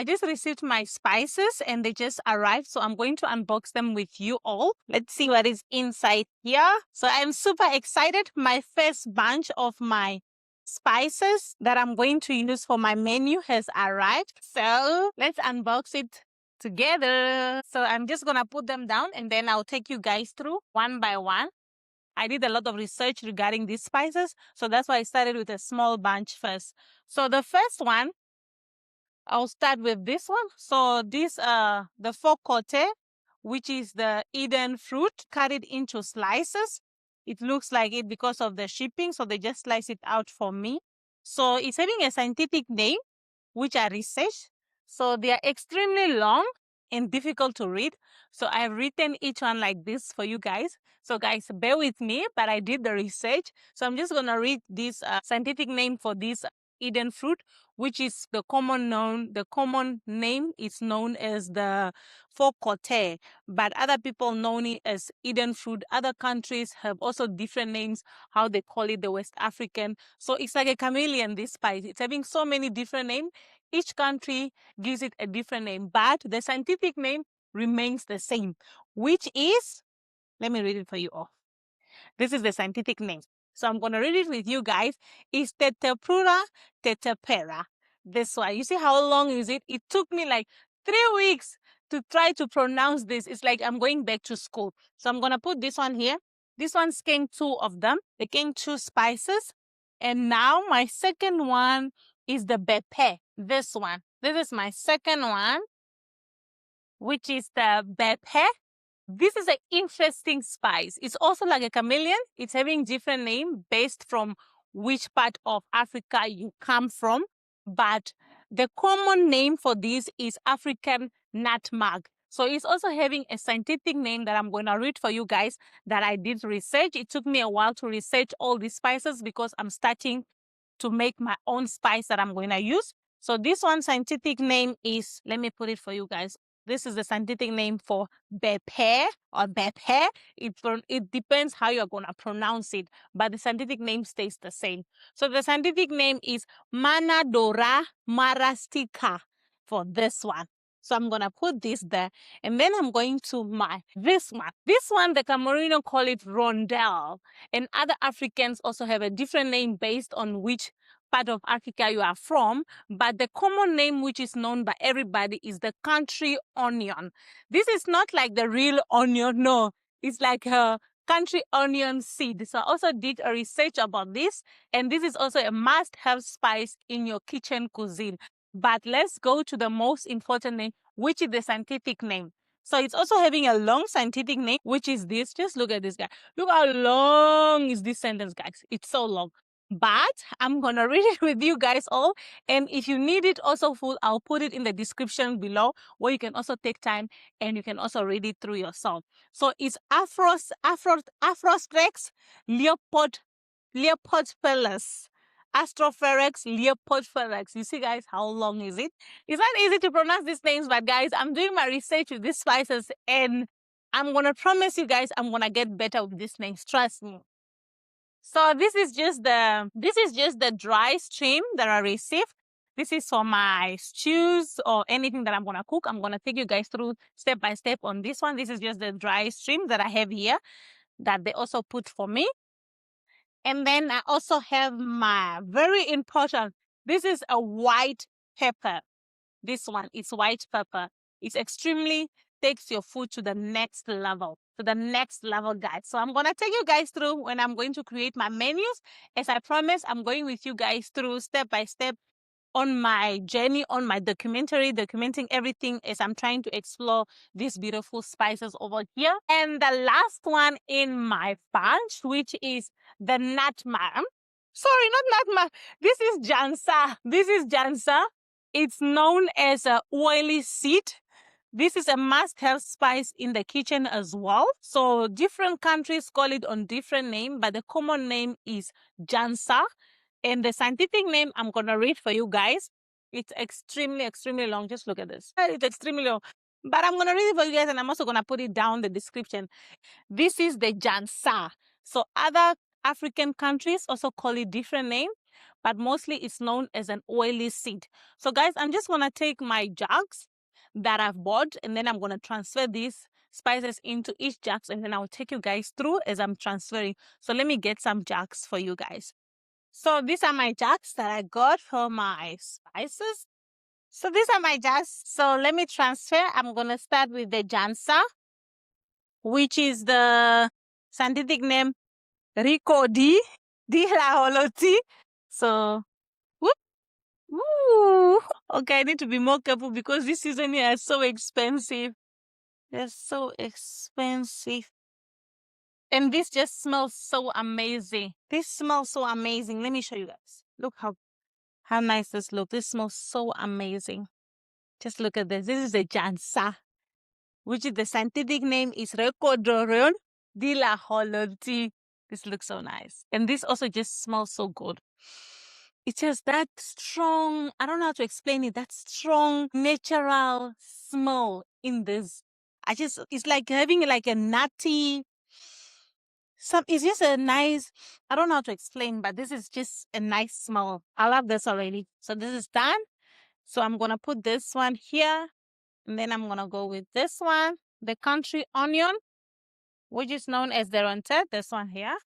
I just received my spices and they just arrived. So I'm going to unbox them with you all. Let's see what is inside here. So I'm super excited. My first bunch of my spices that I'm going to use for my menu has arrived. So let's unbox it together. So I'm just going to put them down and then I'll take you guys through one by one. I did a lot of research regarding these spices. So that's why I started with a small bunch first. So the first one, I'll start with this one. So this, the focote, which is the Aidan fruit, cut it into slices. It looks like it because of the shipping, so they just slice it out for me. So it's having a scientific name, which I researched. So they are extremely long and difficult to read. So I've written each one like this for you guys. So guys, bear with me, but I did the research. So I'm just going to read this scientific name for this Aidan fruit, which is the common name is known as the focote, but other people know it as Aidan fruit. Other countries have also different names, how they call it, the West African. So it's like a chameleon, this spice. It's having so many different names. Each country gives it a different name, but the scientific name remains the same, which is, let me read it for you all. This is the scientific name. So I'm going to read it with you guys. It's Tetepura tetepera. This one. You see how long is it? It took me like 3 weeks to try to pronounce this. It's like I'm going back to school. So I'm going to put this one here. This one's came 2 of them. They came 2 spices. And now my second one is the bepe. This one. This is my second one, which is the bepe. This is an interesting spice. It's also like a chameleon. It's having different name based from which part of Africa you come from. But the common name for this is African nutmeg. So it's also having a scientific name that I'm going to read for you guys that I did research. It took me a while to research all these spices because I'm starting to make my own spice that I'm going to use. So this one scientific name is, let me put it for you guys. This is the scientific name for bepe or bepe. It depends how you're going to pronounce it, but the scientific name stays the same. So the scientific name is Manadora marastica for this one. So I'm going to put this there. And then I'm going to this one. This one, the Cameroonian call it rondelle. And other Africans also have a different name based on which part of Africa you are from, but the common name which is known by everybody is the country onion. This is not like the real onion, no. It's like a country onion seed. So I also did a research about this, and this is also a must-have spice in your kitchen cuisine. But let's go to the most important name, which is the scientific name. So it's also having a long scientific name, which is this. Just look at this guy. Look how long is this sentence, guys. It's so long. But I'm going to read it with you guys all. And if you need it also full, I'll put it in the description below where you can also take time and you can also read it through yourself. So it's Afrostrex leopardpellus. Astropherex leopardpellus. You see, guys, how long is it? It's not easy to pronounce these names, but guys, I'm doing my research with these spices and I'm going to promise you guys I'm going to get better with these names. Trust me. So this is just the dry stream that I received. This is for my stews or anything that I'm going to cook. I'm going to take you guys through step by step on this one. This is just the dry stream that I have here that they also put for me. And then I also have my very important, this is a white pepper. This one is white pepper. It's extremely takes your food to the next level. Guys. So I'm going to take you guys through when I'm going to create my menus. As I promised, I'm going with you guys through step by step on my journey, on my documentary, documenting everything as I'm trying to explore these beautiful spices over here. And the last one in my bunch, which is the nutmeg. Sorry, not nutmeg. This is Njansan. It's known as a oily seed. This is a must-have spice in the kitchen as well. So different countries call it on different name, but the common name is Njansan. And the scientific name I'm going to read for you guys. It's extremely, extremely long. Just look at this. It's extremely long. But I'm going to read it for you guys, and I'm also going to put it down in the description. This is the Njansan. So other African countries also call it different name. but mostly it's known as an oily seed. So guys, I'm just going to take my jugs that I've bought, and then I'm going to transfer these spices into each jugs, and then I'll take you guys through as I'm transferring. So let me get some jugs for you guys. So these are my jugs that I got for my spices. So these are my jugs. So let me transfer. I'm going to start with the Njansan, which is the scientific name Rico di la Holoti. So, whoop, woo. Okay, I need to be more careful because this season here is so expensive. They're so expensive. And this just smells so amazing. This smells so amazing. Let me show you guys. Look how nice this looks. This smells so amazing. Just look at this. This is the Njansan, which is the scientific name is Recodorion de la Holoti. This looks so nice. And this also just smells so good. It's just that strong, I don't know how to explain it, that strong natural smell in this. It's like having like a nutty, it's just a nice, I don't know how to explain, but this is just a nice smell. I love this already. So this is done. So I'm going to put this one here, and then I'm going to go with this one, the country onion, which is known as the rontet, this one here.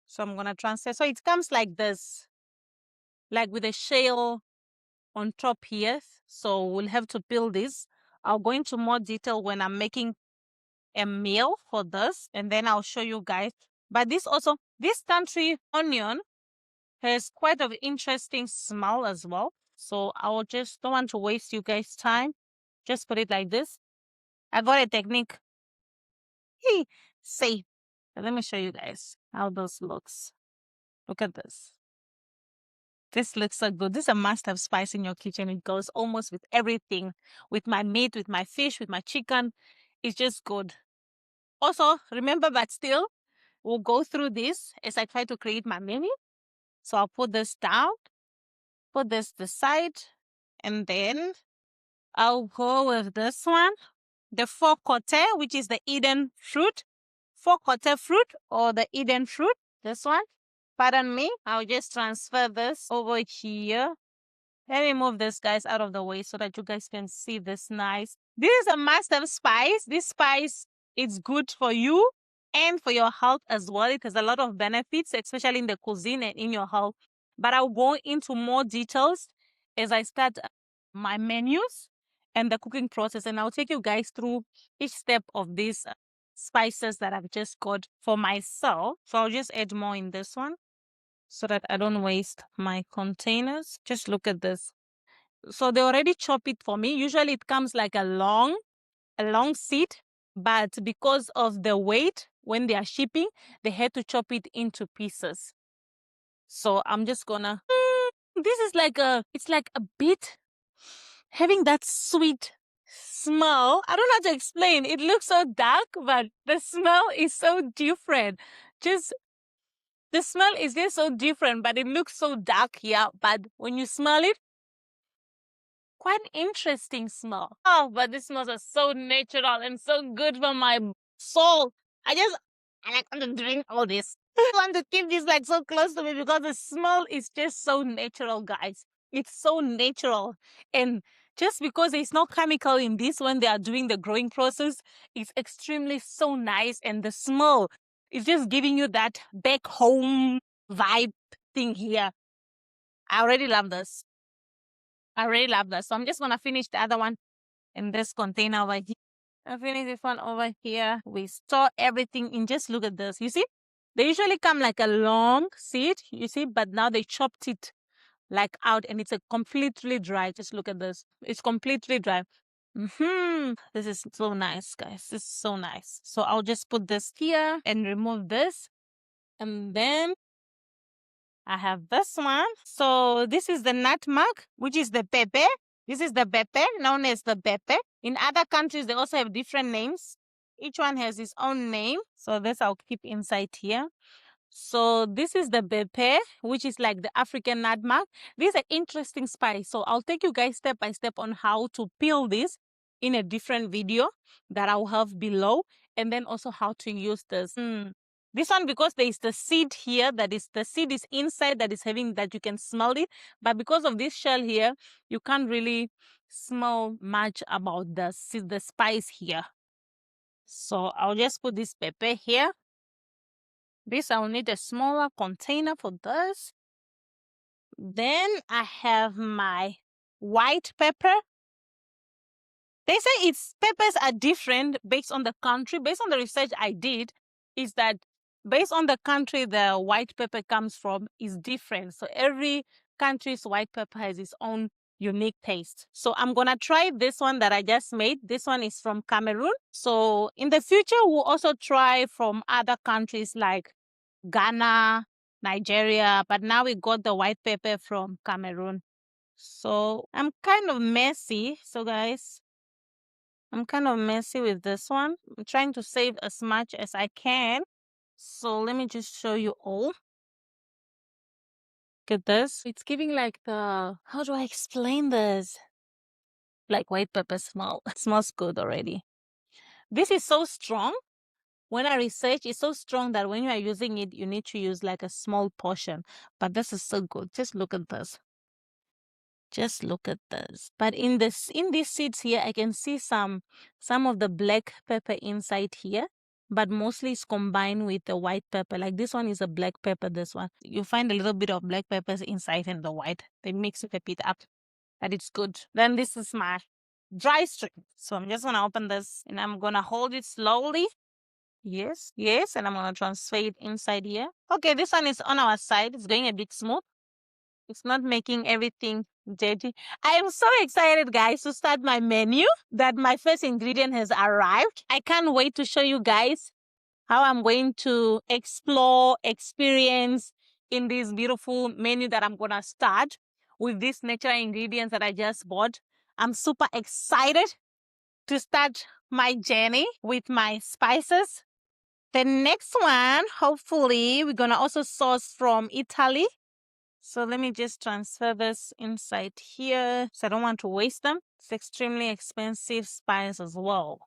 So I'm going to transfer. So it comes like this, like with a shell on top here. So we'll have to peel this. I'll go into more detail when I'm making a meal for this, and then I'll show you guys. But this country onion has quite an interesting smell as well. So I just don't want to waste you guys' time. Just put it like this. I got a technique. Safe. Let me show you guys how this looks. Look at this. This looks so good. This is a must-have spice in your kitchen. It goes almost with everything. With my meat, with my fish, with my chicken. It's just good. Also, remember, but still, we'll go through this as I try to create my menu. So I'll put this down, put this to the side, and then I'll go with this one. The faux côté, which is the Eden fruit. Faux côté fruit or the Eden fruit. This one. Pardon me. I'll just transfer this over here. Let me move this, guys, out of the way so that you guys can see this nice. This is a must-have spice. This spice is good for you and for your health as well. It has a lot of benefits, especially in the cuisine and in your health. But I'll go into more details as I start my menus and the cooking process. And I'll take you guys through each step of these spices that I've just got for myself. So I'll just add more in this one so that I don't waste my containers. Just look at this. So they already chop it for me. Usually it comes like a long seed, but because of the weight, when they are shipping, they had to chop it into pieces. So I'm just gonna, this is like it's like a bit having that sweet smell. I don't know how to explain. It looks so dark, but the smell is so different. The smell is just so different, but it looks so dark here. But when you smell it, quite an interesting smell. Oh, but this smells are so natural and so good for my soul. I like want to drink all this. I want to keep this like so close to me because the smell is just so natural, guys. It's so natural. And just because there's no chemical in this when they are doing the growing process, it's extremely so nice. And the smell is just giving you that back home vibe thing here. I already love this. I really love that. So I'm just going to finish the other one in this container over here. I finish this one over here. We store everything in. Just look at this. You see? They usually come like a long seed, you see, but now they chopped it like out and it's a completely dry. Just look at this. It's completely dry. This is so nice, guys. This is so nice. So I'll just put this here and remove this. And then I have this one. So this is the nutmeg, which is the pepper. This is the pepper, known as the pepper. In other countries, they also have different names. Each one has its own name. So this I'll keep inside here. So this is the pepper, which is like the African nutmeg. This is an interesting spice. So I'll take you guys step by step on how to peel this in a different video that I'll have below. And then also how to use this. This one, because there is the seed here, the seed is inside, that is having, that you can smell it. But because of this shell here, you can't really smell much about the spice here. So I'll just put this pepper here. This, I'll need a smaller container for this. Then I have my white pepper. They say peppers are different based on the country. Based on the research I did, is that based on the country the white pepper comes from is different. So every country's white pepper has its own unique taste. So I'm gonna try this one that I just made. This one is from Cameroon. So in the future, we'll also try from other countries like Ghana, Nigeria, but now we got the white pepper from Cameroon. So I'm kind of messy. So guys, I'm kind of messy with this one. I'm trying to save as much as I can. So let me just show you all. Look at this. It's giving like the, how do I explain this? Like white pepper smell. It smells good already. This is so strong. When I research, it's so strong that when you are using it, you need to use like a small portion. But this is so good. Just look at this. Just look at this. But in these seeds here, I can see some of the black pepper inside here, but mostly it's combined with the white pepper. Like this one is a black pepper, this one. You find a little bit of black peppers inside and the white. They mix it a bit up, but it's good. Then this is my dry string. So I'm just gonna open this and I'm gonna hold it slowly. Yes, and I'm gonna transfer it inside here. Okay, this one is on our side. It's going a bit smooth. It's not making everything dirty. I am so excited, guys, to start my menu, that my first ingredient has arrived. I can't wait to show you guys how I'm going to explore, experience in this beautiful menu that I'm going to start with these natural ingredients that I just bought. I'm super excited to start my journey with my spices. The next one, hopefully, we're going to also source from Italy. So let me just transfer this inside here. So I don't want to waste them. It's extremely expensive spice as well.